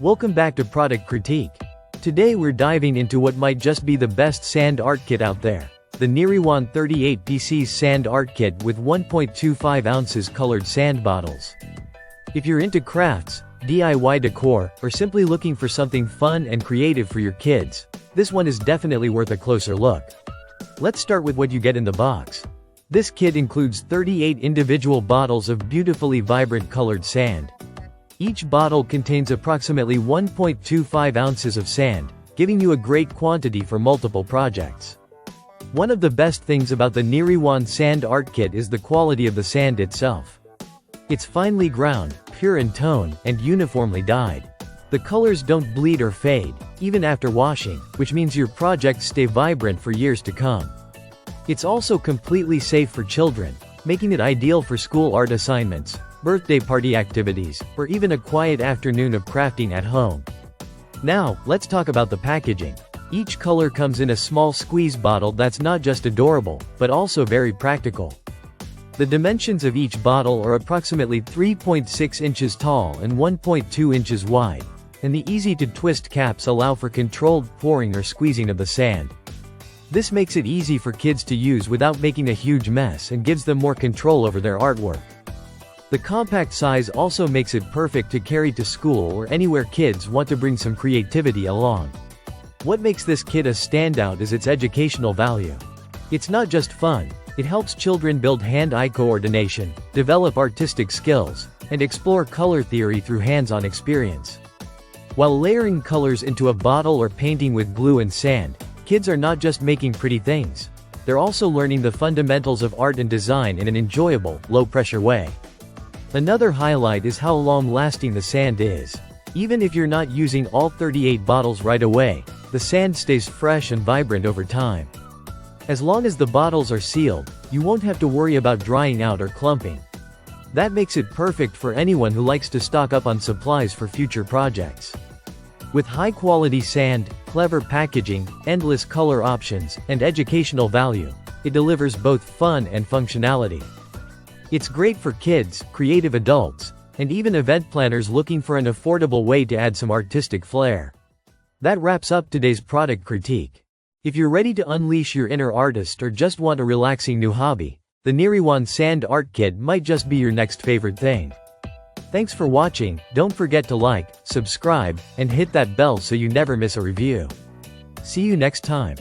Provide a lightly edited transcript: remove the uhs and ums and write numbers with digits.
Welcome back to Product Critique. Today we're diving into what might just be the best sand art kit out there. The Niurewan 38 PCS Sand Art Kit with 1.25 ounces colored sand bottles. If you're into crafts, DIY decor, or simply looking for something fun and creative for your kids, this one is definitely worth a closer look. Let's start with what you get in the box. This kit includes 38 individual bottles of beautifully vibrant colored sand. Each bottle contains approximately 1.25 ounces of sand, giving you a great quantity for multiple projects. One of the best things about the Niurewan Sand Art Kit is the quality of the sand itself. It's finely ground, pure in tone, and uniformly dyed. The colors don't bleed or fade, even after washing, which means your projects stay vibrant for years to come. It's also completely safe for children, making it ideal for school art assignments, birthday party activities, or even a quiet afternoon of crafting at home. Now, let's talk about the packaging. Each color comes in a small squeeze bottle that's not just adorable, but also very practical. The dimensions of each bottle are approximately 3.6 inches tall and 1.2 inches wide, and the easy-to-twist caps allow for controlled pouring or squeezing of the sand. This makes it easy for kids to use without making a huge mess and gives them more control over their artwork. The compact size also makes it perfect to carry to school or anywhere kids want to bring some creativity along. What makes this kit a standout is its educational value. It's not just fun, it helps children build hand-eye coordination, develop artistic skills, and explore color theory through hands-on experience. While layering colors into a bottle or painting with glue and sand, kids are not just making pretty things. They're also learning the fundamentals of art and design in an enjoyable, low-pressure way. Another highlight is how long-lasting the sand is. Even if you're not using all 38 bottles right away, the sand stays fresh and vibrant over time. As long as the bottles are sealed, you won't have to worry about drying out or clumping. That makes it perfect for anyone who likes to stock up on supplies for future projects. With high-quality sand, clever packaging, endless color options, and educational value, it delivers both fun and functionality. It's great for kids, creative adults, and even event planners looking for an affordable way to add some artistic flair. That wraps up today's product critique. If you're ready to unleash your inner artist or just want a relaxing new hobby, the Niurewan Sand Art Kit might just be your next favorite thing. Thanks for watching. Don't forget to like, subscribe, and hit that bell so you never miss a review. See you next time.